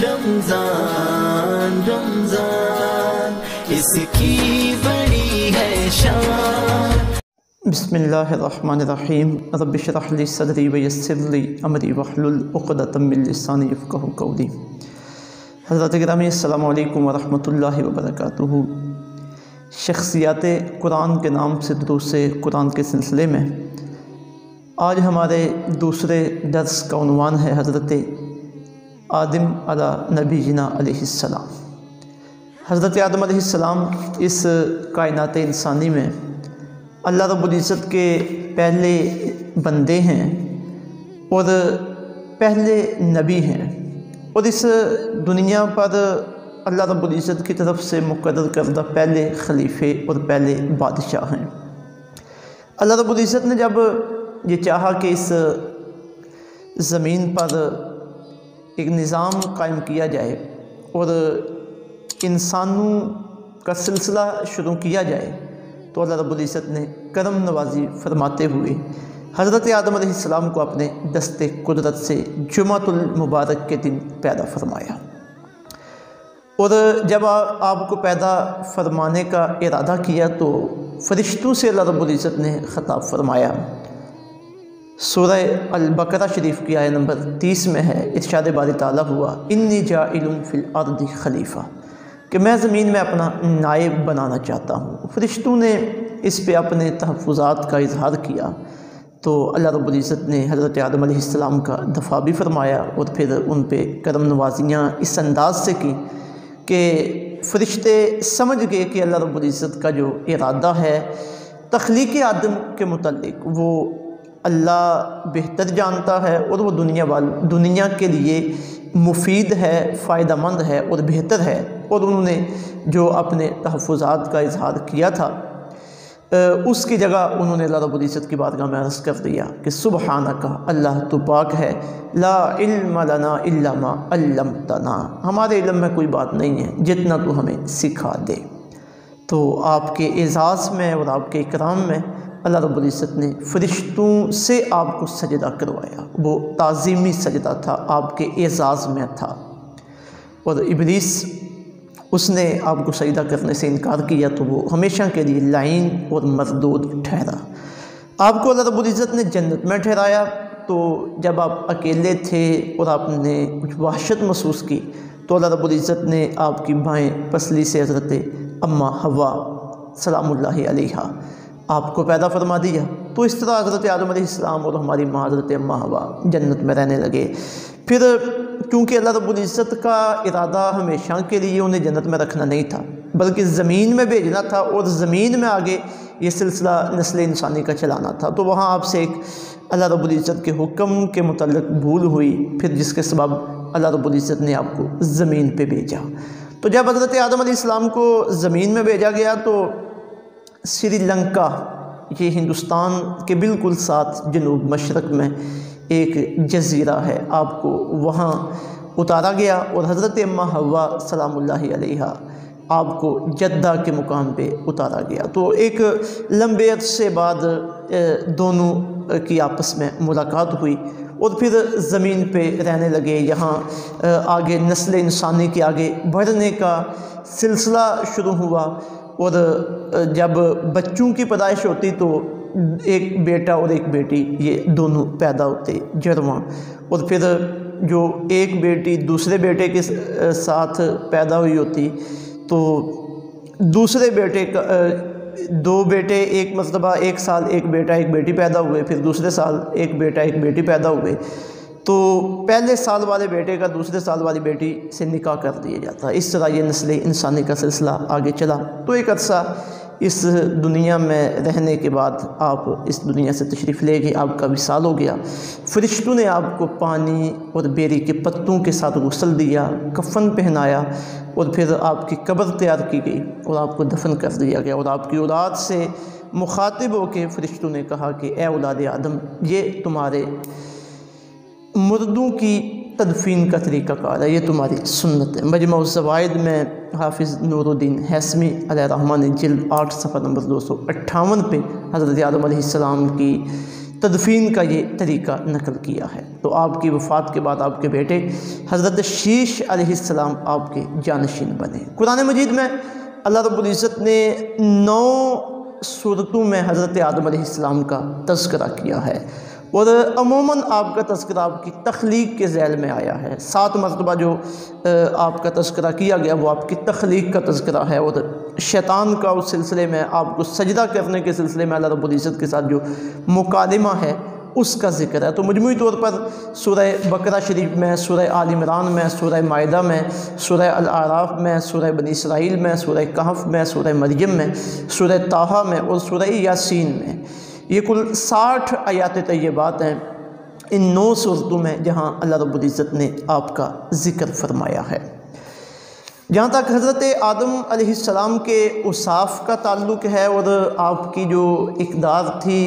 رمضان رمضان اس کی بڑی ہے شان۔ بسم اللہ الرحمن الرحیم۔ رب اشرح لی صدری ویسر لی امری واحلل عقدۃ من لسانی یفقہوا قولی۔ حضرات گرامی السلام علیکم ورحمۃ اللہ وبرکاتہ۔ شخصیات قرآن کے نام سے دروس قرآن کے سلسلے میں آج ہمارے دوسرے درس کا عنوان ہے حضرت آدم علی نبینا علیہ السلام۔ حضرت آدم علیہ السلام اس کائنات انسانی میں اللہ رب العزت کے پہلے بندے ہیں اور پہلے نبی ہیں، اور اس دنیا پر اللہ رب العزت کی طرف سے مقرر کردہ پہلے خلیفے اور پہلے بادشاہ ہیں۔ اللہ رب العزت نے جب یہ چاہا کہ اس زمین پر ایک نظام قائم کیا جائے اور انسانوں کا سلسلہ شروع کیا جائے، تو اللہ رب العزت نے کرم نوازی فرماتے ہوئے حضرت آدم علیہ السلام کو اپنے دست قدرت سے جمعۃ المبارک کے دن پیدا فرمایا، اور جب آپ کو پیدا فرمانے کا ارادہ کیا تو فرشتوں سے اللہ رب العزت نے خطاب فرمایا۔ سورہ البقرہ شریف کی آیت نمبر 30 میں ہے، ارشاد باری تعالیٰ ہوا انی جاعل فی الارض خلیفہ، کہ میں زمین میں اپنا نائب بنانا چاہتا ہوں۔ فرشتوں نے اس پہ اپنے تحفظات کا اظہار کیا تو اللہ رب العزت نے حضرت آدم علیہ السلام کا دفاع بھی فرمایا، اور پھر ان پہ کرم نوازیاں اس انداز سے کی کہ فرشتے سمجھ گئے کہ اللہ رب العزت کا جو ارادہ ہے تخلیق آدم کے متعلق وہ اللہ بہتر جانتا ہے، اور وہ دنیا کے لیے مفید ہے، فائدہ مند ہے اور بہتر ہے، اور انہوں نے جو اپنے تحفظات کا اظہار کیا تھا اس کی جگہ انہوں نے اللہ رب العزت کی بارگاہ میں عرض کر دیا کہ سبحانک، اللہ تو پاک ہے، لا علم لنا الا ما علمتنا، ہمارے علم میں کوئی بات نہیں ہے جتنا تو ہمیں سکھا دے۔ تو آپ کے اعزاز میں اور آپ کے اکرام میں اللہ رب العزت نے فرشتوں سے آپ کو سجدہ کروایا، وہ تعظیمی سجدہ تھا، آپ کے اعزاز میں تھا، اور ابلیس اس نے آپ کو سجدہ کرنے سے انکار کیا تو وہ ہمیشہ کے لیے لعین اور مردود ٹھہرا۔ آپ کو اللہ رب العزت نے جنت میں ٹھہرایا، تو جب آپ اکیلے تھے اور آپ نے کچھ وحشت محسوس کی تو اللہ رب العزت نے آپ کی بائیں پسلی سے حضرت اماں حوا سلام اللہ علیہا آپ کو پیدا فرما دیا، تو اس طرح حضرت آدم علیہ السلام اور ہماری ماں حضرت اماں حوا جنت میں رہنے لگے۔ پھر کیونکہ اللہ رب العزت کا ارادہ ہمیشہ کے لیے انہیں جنت میں رکھنا نہیں تھا بلکہ زمین میں بھیجنا تھا، اور زمین میں آگے یہ سلسلہ نسل انسانی کا چلانا تھا، تو وہاں آپ سے ایک اللہ رب العزت کے حکم کے متعلق بھول ہوئی، پھر جس کے سبب اللہ رب العزت نے آپ کو زمین پہ بھیجا۔ تو جب حضرت آدم علیہ السلام کو زمین میں بھیجا گیا تو سری لنکا، یہ ہندوستان کے بالکل ساتھ جنوب مشرق میں ایک جزیرہ ہے، آپ کو وہاں اتارا گیا، اور حضرت اماں حوا سلام اللہ علیہا آپ کو جدہ کے مقام پہ اتارا گیا۔ تو ایک لمبے عرصے بعد دونوں کی آپس میں ملاقات ہوئی، اور پھر زمین پہ رہنے لگے، یہاں آگے نسل انسانی کے آگے بڑھنے کا سلسلہ شروع ہوا، اور جب بچوں کی پیدائش ہوتی تو ایک بیٹا اور ایک بیٹی یہ دونوں پیدا ہوتے جڑواں، اور پھر جو ایک بیٹی دوسرے بیٹے کے ساتھ پیدا ہوئی ہوتی تو دوسرے بیٹے کا دو بیٹے ایک مرتبہ ایک سال ایک بیٹا ایک بیٹی پیدا ہوئے، پھر دوسرے سال ایک بیٹا ایک بیٹی پیدا ہوئے، تو پہلے سال والے بیٹے کا دوسرے سال والی بیٹی سے نکاح کر دیا جاتا۔ اس طرح یہ نسل انسانی کا سلسلہ آگے چلا۔ تو ایک عرصہ اس دنیا میں رہنے کے بعد آپ اس دنیا سے تشریف لے گئے، آپ کا وصال ہو گیا۔ فرشتوں نے آپ کو پانی اور بیری کے پتوں کے ساتھ غسل دیا، کفن پہنایا، اور پھر آپ کی قبر تیار کی گئی اور آپ کو دفن کر دیا گیا، اور آپ کی اولاد سے مخاطب ہو کے فرشتوں نے کہا کہ اے اولاد آدم، یہ تمہارے مردوں کی تدفین کا طریقہ کار ہے، یہ تمہاری سنت ہے۔ مجمع الزوائد میں حافظ نور الدین ہیثمی علیہ رحمہ نے جلد 8 صفحہ نمبر 258 پہ حضرت آدم علیہ السلام کی تدفین کا یہ طریقہ نقل کیا ہے۔ تو آپ کی وفات کے بعد آپ کے بیٹے حضرت شیش علیہ السلام آپ کے جانشین بنے۔ قرآن مجید میں اللہ رب العزت نے 9 صورتوں میں حضرت آدم علیہ السلام کا تذکرہ کیا ہے، اور عموماً آپ کا تذکرہ آپ کی تخلیق کے ذیل میں آیا ہے۔ 7 مرتبہ جو آپ کا تذکرہ کیا گیا وہ آپ کی تخلیق کا تذکرہ ہے، اور شیطان کا اس سلسلے میں آپ کو سجدہ کرنے کے سلسلے میں اللہ رب العزت کے ساتھ جو مکالمہ ہے اس کا ذکر ہے۔ تو مجموعی طور پر سورہ بقرہ شریف میں، سورہ آل عمران میں، سورہ مائدہ میں، سورہ الاعراف میں، سورہ بنی اسرائیل میں، سورہ کہف میں، سورہ مریم میں، سورہ طٰہٰ میں اور سورہ یاسین میں، یہ کل 60 آیات طیبات ہیں ان 9 صورتوں میں جہاں اللہ رب العزت نے آپ کا ذکر فرمایا ہے۔ جہاں تک حضرت آدم علیہ السلام کے اوصاف کا تعلق ہے اور آپ کی جو اقدار تھی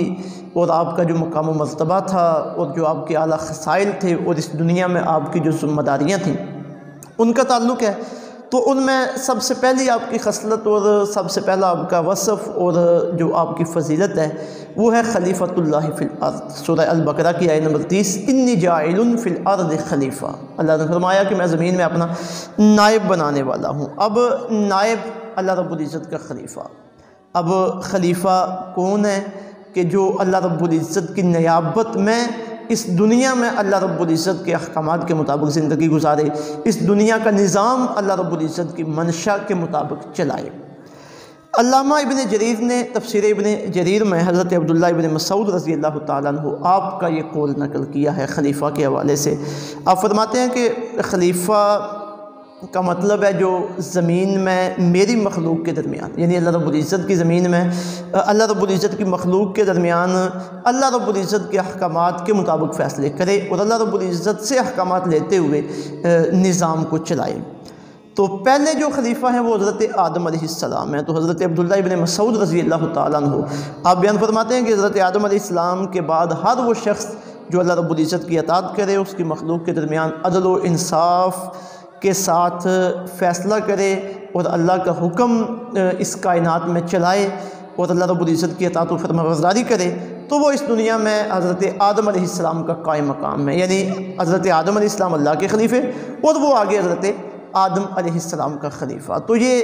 اور آپ کا جو مقام و مرتبہ تھا اور جو آپ کے اعلیٰ خصائل تھے اور اس دنیا میں آپ کی جو ذمہ داریاں تھیں ان کا تعلق ہے، تو ان میں سب سے پہلی آپ کی خصلت اور سب سے پہلا آپ کا وصف اور جو آپ کی فضیلت ہے وہ ہے خلیفۃ اللہ فی الارض۔ سورہ البقرہ کی آیت نمبر 30، انی جاعل فی الارض خلیفہ، اللہ نے فرمایا کہ میں زمین میں اپنا نائب بنانے والا ہوں۔ اب نائب اللہ رب العزت کا خلیفہ، اب خلیفہ کون ہے کہ جو اللہ رب العزت کی نیابت میں اس دنیا میں اللہ رب العزت کے احکامات کے مطابق زندگی گزارے، اس دنیا کا نظام اللہ رب العزت کی منشا کے مطابق چلائے۔ علامہ ابن جریر نے تفسیر ابن جریر میں حضرت عبداللہ ابن مسعود رضی اللہ تعالیٰ عنہ آپ کا یہ قول نقل کیا ہے خلیفہ کے حوالے سے۔ آپ فرماتے ہیں کہ خلیفہ کا مطلب ہے جو زمین میں میری مخلوق کے درمیان، یعنی اللہ رب العزت کی زمین میں اللہ رب العزت کی مخلوق کے درمیان اللہ رب العزت کے احکامات کے مطابق فیصلے کرے اور اللہ رب العزت سے احکامات لیتے ہوئے نظام کو چلائے۔ تو پہلے جو خلیفہ ہیں وہ حضرت آدم علیہ السلام ہیں۔ تو حضرت عبداللہ ابن مسعود رضی اللہ تعالیٰ عنہ آپ بیان فرماتے ہیں کہ حضرت آدم علیہ السلام کے بعد ہر وہ شخص جو اللہ رب العزت کی اطاعت کرے، اس کی مخلوق کے درمیان عدل و انصاف کے ساتھ فیصلہ کرے اور اللہ کا حکم اس کائنات میں چلائے اور اللہ رب العزت کی اطاعت و فرمانبرداری کرے، تو وہ اس دنیا میں حضرت آدم علیہ السلام کا قائم مقام ہے، یعنی حضرت آدم علیہ السلام اللہ کے خلیفے اور وہ آگے حضرت آدم علیہ السلام کا خلیفہ۔ تو یہ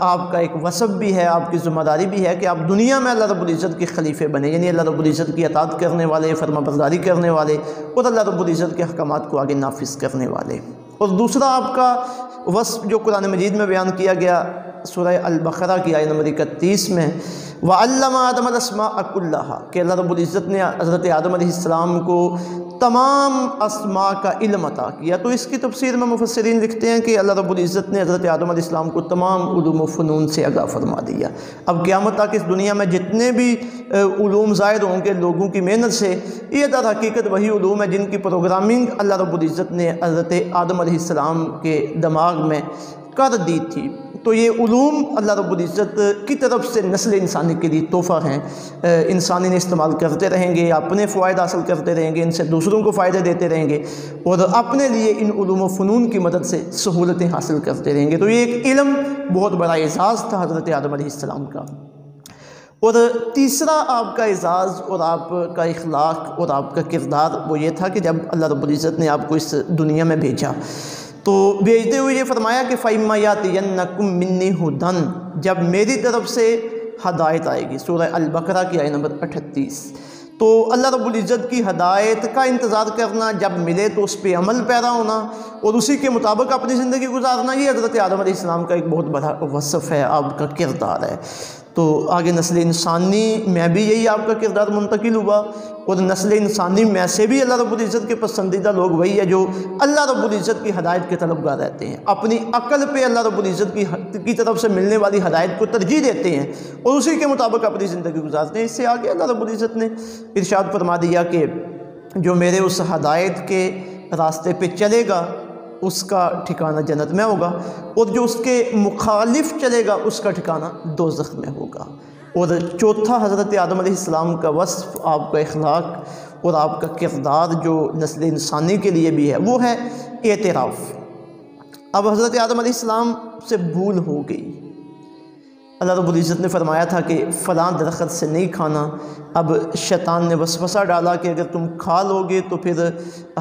آپ کا ایک وصف بھی ہے، آپ کی ذمہ داری بھی ہے کہ آپ دنیا میں اللہ رب العزت کے خلیفے بنے، یعنی اللہ رب العزت کی اطاعت کرنے والے، فرمانبرداری کرنے والے اور اللہ رب العزت کے احکامات کو آگے نافذ کرنے والے۔ اور دوسرا آپ کا وصف جو قرآن مجید میں بیان کیا گیا سورہ البقرہ کی آیت نمبر 31 میں، وَعَلَّمَ آدَمَ الْأَسْمَاءَ كُلَّهَا، کہ اللہ رب العزت نے حضرت آدم علیہ السلام کو تمام اسماء کا علم عطا کیا۔ تو اس کی تفسیر میں مفسرین لکھتے ہیں کہ اللہ رب العزت نے حضرت آدم علیہ السلام کو تمام علوم و فنون سے آگاہ فرما دیا۔ اب قیامت تک اس دنیا میں جتنے بھی علوم ظاہر ہوں گے لوگوں کی محنت سے، یہ در حقیقت وہی علوم ہے جن کی پروگرامنگ اللہ رب العزت نے حضرت آدم علیہ السلام کے دماغ میں کر دی تھی۔ تو یہ علوم اللہ رب العزت کی طرف سے نسل انسانی کے لیے تحفہ ہیں، انسان انہیں استعمال کرتے رہیں گے، اپنے فوائد حاصل کرتے رہیں گے، ان سے دوسروں کو فائدے دیتے رہیں گے اور اپنے لیے ان علوم و فنون کی مدد سے سہولتیں حاصل کرتے رہیں گے۔ تو یہ ایک علم بہت بڑا اعزاز تھا حضرت آدم علیہ السلام کا۔ اور تیسرا آپ کا اعزاز اور آپ کا اخلاق اور آپ کا کردار وہ یہ تھا کہ جب اللہ رب العزت نے آپ کو اس دنیا میں بھیجا تو بھیجتے ہوئے یہ فرمایا کہ فَإِمَّا يَأْتِيَنَّكُم مِّنِّي هُدًى، جب میری طرف سے ہدایت آئے گی، سورہ البقرہ کی آیت نمبر 38۔ تو اللہ رب العزت کی ہدایت کا انتظار کرنا، جب ملے تو اس پہ عمل پیرا ہونا اور اسی کے مطابق اپنی زندگی گزارنا، یہ حضرت آدم علیہ السلام کا ایک بہت بڑا وصف ہے، آپ کا کردار ہے۔ تو آگے نسل انسانی میں بھی یہی آپ کا کردار منتقل ہوا اور نسل انسانی میں سے بھی اللہ رب العزت کے پسندیدہ لوگ وہی ہے جو اللہ رب العزت کی ہدایت کے طلبگار رہتے ہیں، اپنی عقل پہ اللہ رب العزت کی طرف سے ملنے والی ہدایت کو ترجیح دیتے ہیں اور اسی کے مطابق اپنی زندگی گزارتے ہیں۔ اس سے آگے اللہ رب العزت نے ارشاد فرما دیا کہ جو میرے اس ہدایت کے راستے پہ چلے گا اس کا ٹھکانہ جنت میں ہوگا اور جو اس کے مخالف چلے گا اس کا ٹھکانہ دوزخ میں ہوگا۔ اور چوتھا حضرت آدم علیہ السلام کا وصف، آپ کا اخلاق اور آپ کا کردار جو نسل انسانی کے لیے بھی ہے وہ ہے اعتراف۔ اب حضرت آدم علیہ السلام سے بھول ہو گئی، اللہ رب العزت نے فرمایا تھا کہ فلاں درخت سے نہیں کھانا، اب شیطان نے وسوسہ ڈالا کہ اگر تم کھا لو گے تو پھر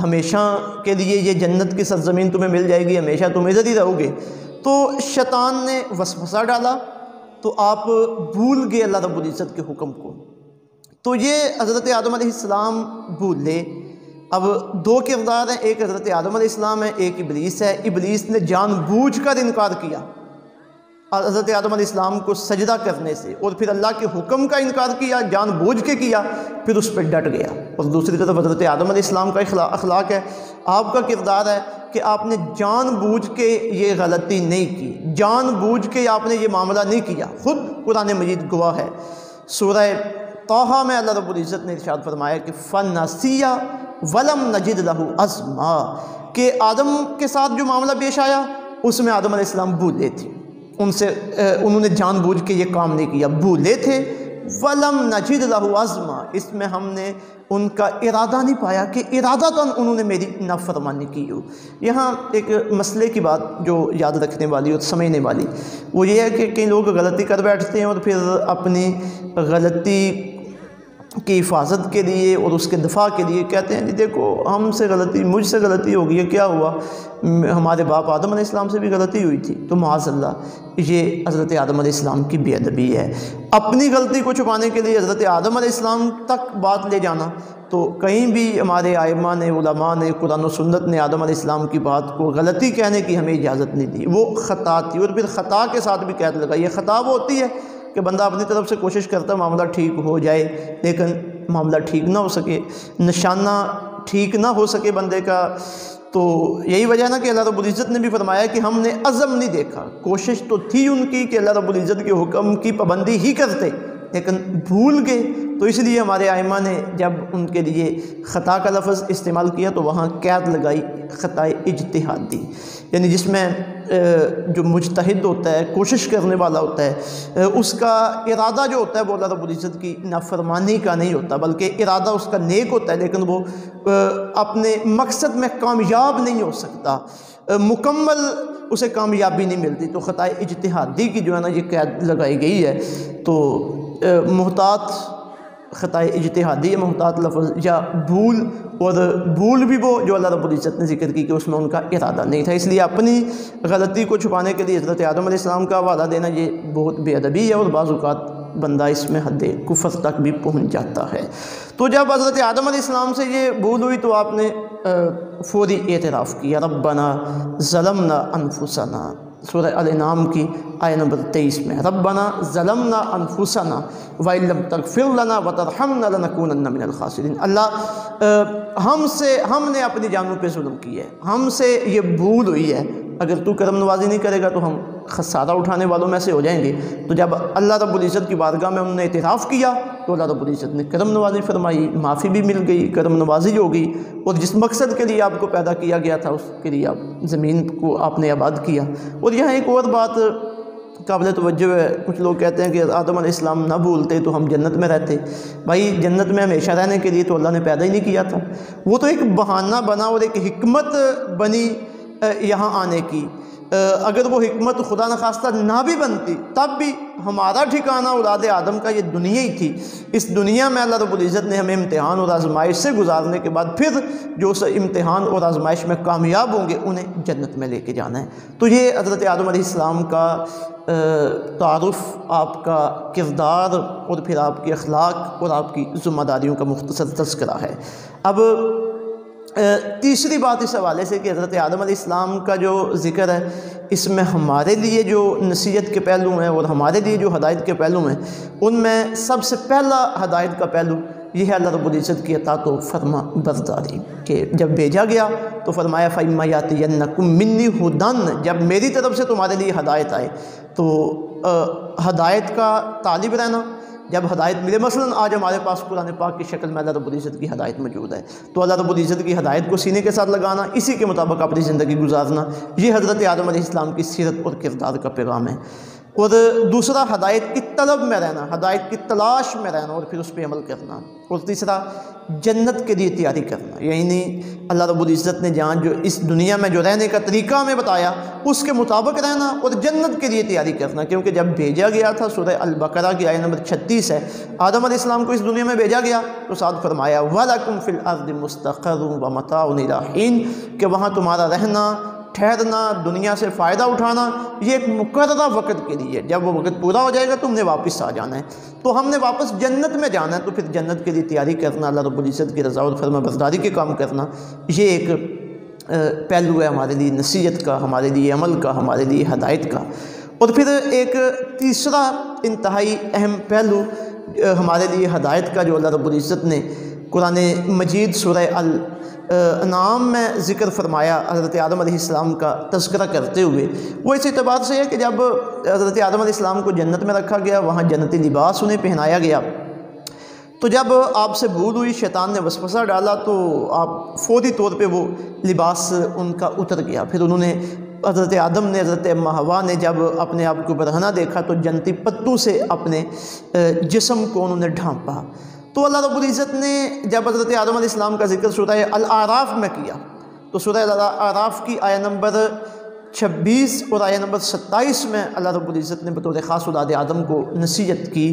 ہمیشہ کے لیے یہ جنت کی سرزمین تمہیں مل جائے گی، ہمیشہ تم ادھر ہی رہو گے۔ تو شیطان نے وسوسہ ڈالا تو آپ بھول گئے اللہ رب العزت کے حکم کو، تو یہ حضرت آدم علیہ السلام بھول لے۔ اب دو کردار ہیں، ایک حضرت آدم علیہ السلام ہے، ایک ابلیس ہے۔ ابلیس نے جان بوجھ کر انکار کیا حضرت آدم علیہ السلام کو سجدہ کرنے سے، اور پھر اللہ کے حکم کا انکار کیا، جان بوجھ کے کیا، پھر اس پہ ڈٹ گیا۔ اور دوسری طرف حضرت آدم علیہ السلام کا اخلاق ہے، آپ کا کردار ہے کہ آپ نے جان بوجھ کے یہ غلطی نہیں کی، جان بوجھ کے آپ نے یہ معاملہ نہیں کیا۔ خود قرآن مجید گواہ ہے، سورہ طٰہٰ میں اللہ رب العزت نے ارشاد فرمایا کہ فَنَسِیَ وَلَمْ نَجِدْ لَهُ عَزْمًا، کہ آدم کے ساتھ جو معاملہ پیش آیا اس میں آدم علیہ السلام بھولے تھے، انہوں نے جان بوجھ کے یہ کام نہیں کیا، بھولے تھے۔ وَلَمْ نَجِدْ لَهُ عَزْمًا، اس میں ہم نے ان کا ارادہ نہیں پایا کہ ارادتاً انہوں نے میری نافرمانی کی ہو۔ یہاں ایک مسئلے کی بات جو یاد رکھنے والی اور سمجھنے والی وہ یہ ہے کہ کئی لوگ غلطی کر بیٹھتے ہیں اور پھر اپنی غلطی کی حفاظت کے لیے اور اس کے دفاع کے لیے کہتے ہیں جی دیکھو ہم سے غلطی، مجھ سے غلطی ہو گئی ہے، کیا ہوا، ہمارے باپ آدم علیہ السلام سے بھی غلطی ہوئی تھی۔ تو معاذ اللہ، یہ حضرت آدم علیہ السلام کی بے ادبی ہے۔ اپنی غلطی کو چھپانے کے لیے حضرت آدم علیہ السلام تک بات لے جانا، تو کہیں بھی ہمارے ائمہ نے، علماء نے، قرآن و سنت نے آدم علیہ السلام کی بات کو غلطی کہنے کی ہمیں اجازت نہیں دی۔ وہ خطا تھی، اور پھر خطا کے ساتھ بھی قید لگا۔ یہ خطا وہ ہوتی ہے کہ بندہ اپنی طرف سے کوشش کرتا ہے معاملہ ٹھیک ہو جائے، لیکن معاملہ ٹھیک نہ ہو سکے، نشانہ ٹھیک نہ ہو سکے بندے کا۔ تو یہی وجہ نا کہ اللہ رب العزت نے بھی فرمایا کہ ہم نے عزم نہیں دیکھا، کوشش تو تھی ان کی کہ اللہ رب العزت کے حکم کی پابندی ہی کرتے، لیکن بھول گئے۔ تو اس لیے ہمارے ائمہ نے جب ان کے لیے خطا کا لفظ استعمال کیا تو وہاں قید لگائی، خطا اجتہادی، یعنی جس میں جو مجتہد ہوتا ہے، کوشش کرنے والا ہوتا ہے، اس کا ارادہ جو ہوتا ہے وہ اللہ رب العزت کی نافرمانی کا نہیں ہوتا، بلکہ ارادہ اس کا نیک ہوتا ہے، لیکن وہ اپنے مقصد میں کامیاب نہیں ہو سکتا، مکمل اسے کامیابی نہیں ملتی۔ تو خطا اجتہادی کی جو ہے نا یہ قید لگائی گئی ہے۔ تو محتاط خطا اجتہادی ہے، محتاط لفظ یا بھول، اور بھول بھی وہ جو اللہ رب العزت نے ذکر کی کہ اس میں ان کا ارادہ نہیں تھا، اس لیے اپنی غلطی کو چھپانے کے لیے حضرت آدم علیہ السلام کا حوالہ دینا یہ بہت بے ادبی ہے، اور بعض اوقات بندہ اس میں حد کفر تک بھی پہنچ جاتا ہے۔ تو جب حضرت آدم علیہ السلام سے یہ بھول ہوئی تو آپ نے فوری اعتراف کیا، ربنا ظلمنا انفسنا، سورہ الانعام کی آیہ نمبر 23 میں، ربنا ظلمنا انفسنا وَإِن لَّمْ تَغْفِرْ لَنَا وَتَرْحَمْنَا لَنَكُونَنَّ مِنَ الْخَاسِرِينَ، اللہ ہم نے اپنی جانوں پہ ظلم کیا ہے، ہم سے یہ بھول ہوئی ہے، اگر تو کرم نوازی نہیں کرے گا تو ہم خسارہ اٹھانے والوں میں سے ہو جائیں گے۔ تو جب اللہ رب العزت کی بارگاہ میں انہوں نے اعتراف کیا تو اللہ رب العزت نے کرم نوازی فرمائی، معافی بھی مل گئی، کرم نوازی ہو گئی، اور جس مقصد کے لیے آپ کو پیدا کیا گیا تھا اس کے لیے آپ زمین کو آپ نے آباد کیا۔ اور یہاں ایک اور بات قابل توجہ ہے، کچھ لوگ کہتے ہیں کہ آدم علیہ السلام نہ بھولتے تو ہم جنت میں رہتے۔ بھائی جنت میں ہمیشہ رہنے کے لیے تو اللہ نے پیدا ہی نہیں کیا تھا، وہ تو ایک بہانہ بنا اور ایک حکمت بنی یہاں آنے کی۔ اگر وہ حکمت خدا نخواستہ نہ بھی بنتی تب بھی ہمارا ٹھکانہ اولاد آدم کا یہ دنیا ہی تھی۔ اس دنیا میں اللہ رب العزت نے ہمیں امتحان اور آزمائش سے گزارنے کے بعد پھر جو اس امتحان اور آزمائش میں کامیاب ہوں گے انہیں جنت میں لے کے جانا ہے۔ تو یہ حضرت آدم علیہ السلام کا تعارف، آپ کا کردار، اور پھر آپ کے اخلاق اور آپ کی ذمہ داریوں کا مختصر تذکرہ ہے۔ اب تیسری بات اس حوالے سے کہ حضرت آدم علیہ السلام کا جو ذکر ہے اس میں ہمارے لیے جو نصیحت کے پہلو ہیں اور ہمارے لیے جو ہدایت کے پہلو ہیں ان میں سب سے پہلا ہدایت کا پہلو یہ ہے اللہ رب العزت کی اطاعت و فرما برداری، کہ جب بھیجا گیا تو فرمایا فَإِمَّا يَأْتِيَنَّكُم مِّنِّي هُدًى، جب میری طرف سے تمہارے لیے ہدایت آئے تو ہدایت کا طالب رہنا۔ جب ہدایت ملے، مثلا آج ہمارے پاس قرآن پاک کی شکل میں اللہ رب العزت کی ہدایت موجود ہے، تو اللہ رب العزت کی ہدایت کو سینے کے ساتھ لگانا، اسی کے مطابق اپنی زندگی گزارنا، یہ حضرت آدم علیہ السلام کی سیرت اور کردار کا پیغام ہے۔ اور دوسرا ہدایت کی طلب میں رہنا، ہدایت کی تلاش میں رہنا اور پھر اس پہ عمل کرنا، اور تیسرا جنت کے لیے تیاری کرنا، یعنی اللہ رب العزت نے جہاں جو اس دنیا میں جو رہنے کا طریقہ ہمیں بتایا اس کے مطابق رہنا اور جنت کے لیے تیاری کرنا، کیونکہ جب بھیجا گیا تھا، سورہ البقرہ کی آیت نمبر 36 ہے، آدم علیہ السلام کو اس دنیا میں بھیجا گیا تو ساتھ فرمایا وَلَكُمْ فِي الْأَرْضِ مُسْتَقَرٌّ وَمَتَاعٌ إِلَىٰ حِينٍ، کہ وہاں تمہارا رہنا، ٹھہرنا، دنیا سے فائدہ اٹھانا یہ ایک مقررہ وقت کے لیے، جب وہ وقت پورا ہو جائے گا تم نے واپس آ جانا ہے، تو ہم نے واپس جنت میں جانا ہے، تو پھر جنت کے لیے تیاری کرنا، اللہ رب العزت کی رضا اور فرما برداری کے کام کرنا، یہ ایک پہلو ہے ہمارے لیے نصیحت کا، ہمارے لیے عمل کا، ہمارے لیے ہدایت کا۔ اور پھر ایک تیسرا انتہائی اہم پہلو ہمارے لیے ہدایت کا جو اللہ رب العزت نے قرآن مجید سورہ الانعام میں ذکر فرمایا حضرت آدم علیہ السلام کا تذکرہ کرتے ہوئے، وہ اس اعتبار سے ہے کہ جب حضرت آدم علیہ السلام کو جنت میں رکھا گیا، وہاں جنتی لباس انہیں پہنایا گیا، تو جب آپ سے بھول ہوئی، شیطان نے وسوسہ ڈالا، تو آپ فوری طور پہ وہ لباس ان کا اتر گیا۔ پھر انہوں نے حضرت آدم نے، حضرت اما حوا نے جب اپنے آپ کو برہنہ دیکھا تو جنتی پتوں سے اپنے جسم کو انہوں نے ڈھانپا۔ تو اللہ رب العزت نے جب حضرت آدم علیہ السلام کا ذکر سورہ الاعراف میں کیا، تو سورہ الاعراف کی آیت نمبر 26 اور آیت نمبر 27 میں اللہ رب العزت نے بطور خاص اولاد آدم کو نصیحت کی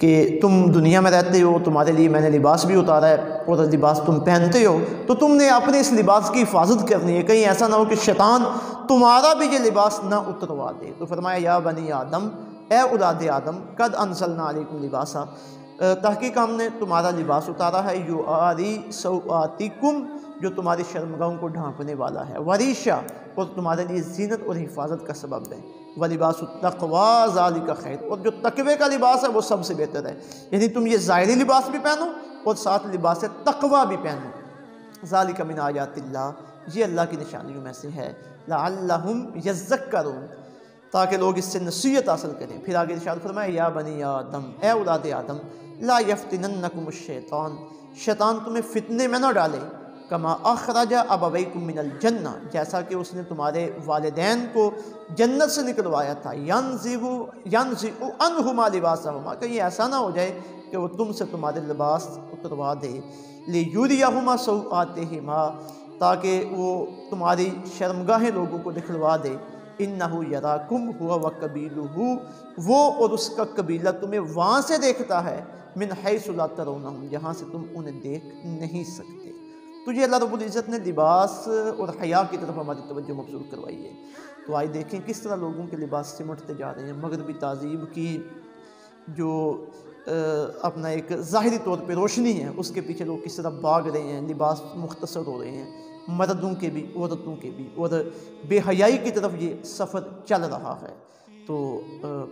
کہ تم دنیا میں رہتے ہو، تمہارے لیے میں نے لباس بھی اتارا ہے اور لباس تم پہنتے ہو، تو تم نے اپنے اس لباس کی حفاظت کرنی ہے، کہیں ایسا نہ ہو کہ شیطان تمہارا بھی یہ لباس نہ اتروا دے۔ تو فرمایا یا بنی آدم، اے اولاد آدم، قد انزلنا علیکم لباسا، تحقیق ہم نے تمہارا لباس اتارا ہے، یواری سوآتکم، جو تمہاری شرمگاہوں کو ڈھانپنے والا ہے، وریشا، اور تمہارے لیے زینت اور حفاظت کا سبب ہے، وَلِبَاسُ التَّقْوَىٰ ذَلِكَ خَيْرٌ، اور جو تقوی کا لباس ہے وہ سب سے بہتر ہے، یعنی تم یہ ظاہری لباس بھی پہنو اور ساتھ لباس تقویٰ بھی پہنو، ذَلِكَ مِنْ آیَاتِ اللَّهِ، یہ اللہ کی نشانیوں میں سے ہے، لَعَلَّهُمْ يَذَّكَّرُونَ، تاکہ لوگ اس سے نصیحت حاصل کریں۔ پھر آگے ارشاد فرمایا یا بنی آدم، اے اولاد آدم، لا یفتننکم الشیطان، شیطان تمہیں فتنے میں نہ ڈالے، کما اخرج ابویکم من الجنہ، جیسا کہ اس نے تمہارے والدین کو جنت سے نکلوایا تھا، ینزع عنہما لباسہما، کہ یہ ایسا نہ ہو جائے کہ وہ تم سے تمہارے لباس اتروا دے، لیریہما سوآتہما، تاکہ وہ تمہاری شرمگاہیں لوگوں کو دکھلوا دے، انہ یراکم ہوا وقبیلہ، وہ اور اس کا قبیلہ تمہیں وہاں سے دیکھتا ہے، من حیث لا ترونہم، جہاں سے تم انہیں دیکھ نہیں سکتے۔ تو یہ اللہ رب العزت نے لباس اور حیا کی طرف ہماری توجہ مبذول کروائی ہے۔ تو آئے دیکھیں کس طرح لوگوں کے لباس سمٹتے جا رہے ہیں، مغربی تہذیب کی جو اپنا ایک ظاہری طور پہ روشنی ہے اس کے پیچھے لوگ کس طرح بھاگ رہے ہیں، لباس مختصر ہو رہے ہیں، مردوں کے بھی عورتوں کے بھی، اور بے حیائی کی طرف یہ سفر چل رہا ہے۔ تو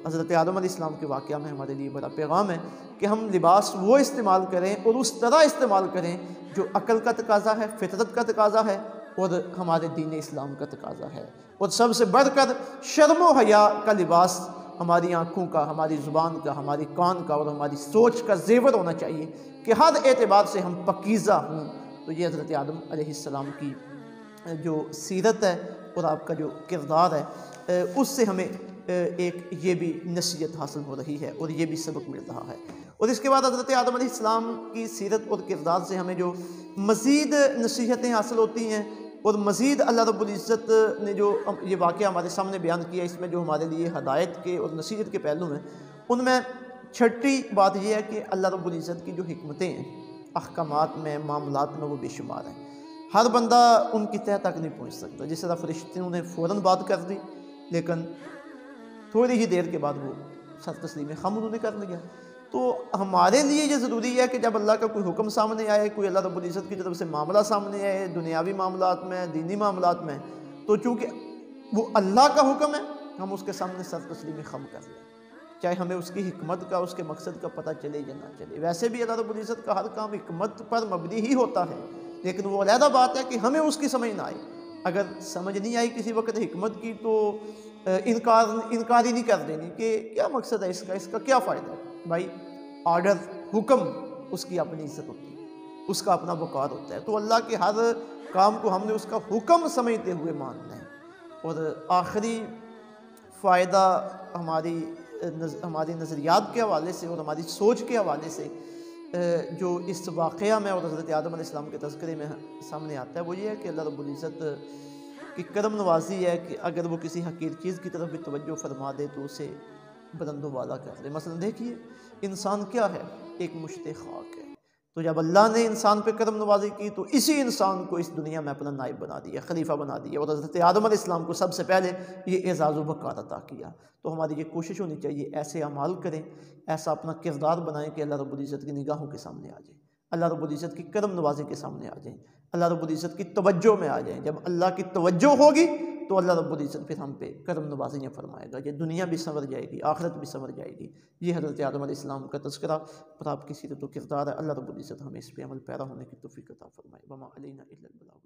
حضرت آدم علیہ السلام کے واقعہ میں ہمارے لیے بڑا پیغام ہے کہ ہم لباس وہ استعمال کریں اور اس طرح استعمال کریں جو عقل کا تقاضا ہے، فطرت کا تقاضا ہے اور ہمارے دین اسلام کا تقاضا ہے، اور سب سے بڑھ کر شرم و حیا کا لباس ہماری آنکھوں کا، ہماری زبان کا، ہماری کان کا اور ہماری سوچ کا زیور ہونا چاہیے کہ ہر اعتبار سے ہم پاکیزہ ہوں۔ تو یہ حضرت آدم علیہ السلام کی جو سیرت ہے اور آپ کا جو کردار ہے اس سے ہمیں ایک یہ بھی نصیحت حاصل ہو رہی ہے اور یہ بھی سبق مل رہا ہے۔ اور اس کے بعد حضرت آدم علیہ السلام کی سیرت اور کردار سے ہمیں جو مزید نصیحتیں حاصل ہوتی ہیں اور مزید اللہ رب العزت نے جو یہ واقعہ ہمارے سامنے بیان کیا، اس میں جو ہمارے لیے ہدایت کے اور نصیحت کے پہلو ہیں، ان میں چھٹی بات یہ ہے کہ اللہ رب العزت کی جو حکمتیں ہیں احکامات میں، معاملات میں، وہ بے شمار ہیں، ہر بندہ ان کی تہہ تک نہیں پہنچ سکتا۔ جس طرح فرشتوں نے فوراً بات کر دی لیکن تھوڑی ہی دیر کے بعد وہ سر تسلیم خم انہوں نے کر لیا۔ تو ہمارے لیے یہ ضروری ہے کہ جب اللہ کا کوئی حکم سامنے آئے، کوئی اللہ رب العزت کی طرف سے معاملہ سامنے آئے، دنیاوی معاملات میں، دینی معاملات میں، تو چونکہ وہ اللہ کا حکم ہے ہم اس کے سامنے سر تسلیم خم کر لیں، چاہے ہمیں اس کی حکمت کا، اس کے مقصد کا پتہ چلے یا نہ چلے۔ ویسے بھی اللہ رب العزت کا ہر کام حکمت پر مبنی ہی ہوتا ہے، لیکن وہ علیحدہ بات ہے کہ ہمیں اس کی سمجھ نہ آئے۔ اگر سمجھ نہیں آئی کسی وقت حکمت کی تو انکار ہی نہیں کر دینی کہ کیا مقصد ہے اس کا کیا فائدہ ہے۔ بھائی آرڈر، حکم، اس کی اپنی عزت ہوتی ہے، اس کا اپنا وقار ہوتا ہے، تو اللہ کے ہر کام کو ہم نے اس کا حکم سمجھتے ہوئے ماننا ہے۔ اور آخری فائدہ ہماری نظریات کے حوالے سے اور ہماری سوچ کے حوالے سے جو اس واقعہ میں اور حضرت آدم علیہ السلام کے تذکرے میں سامنے آتا ہے وہ یہ ہے کہ اللہ رب العزت کی کرم نوازی ہے کہ اگر وہ کسی حقیر چیز کی طرف بھی توجہ فرما دے تو اسے بلند و بالا کر دے۔ مثلا دیکھیے انسان کیا ہے، ایک مشت خاک ہے، تو جب اللہ نے انسان پہ کرم نوازی کی تو اسی انسان کو اس دنیا میں اپنا نائب بنا دیا، خلیفہ بنا دیا، اور حضرت آدم علیہ السلام کو سب سے پہلے یہ اعزاز و وقار عطا کیا۔ تو ہماری یہ کوشش ہونی چاہیے ایسے اعمال کریں، ایسا اپنا کردار بنائیں کہ اللہ رب العزت کی نگاہوں کے سامنے آ جائیں، اللہ رب العزت کی کرم نوازی کے سامنے آ جائیں، اللہ رب العزت کی توجہ میں آ جائیں۔ جب اللہ کی توجہ ہوگی تو اللہ رب العزت پھر ہم پہ کرم نوازیاں فرمائے گا، یہ دنیا بھی سنور جائے گی، آخرت بھی سنور جائے گی۔ یہ حضرت آدم علیہ السلام کا تذکرہ اور آپ کی سیرت و کردار ہے۔ اللہ رب العزت ہمیں اس پہ عمل پیرا ہونے کی توفیق عطا فرمائے۔ وما علینا الا البلاغ۔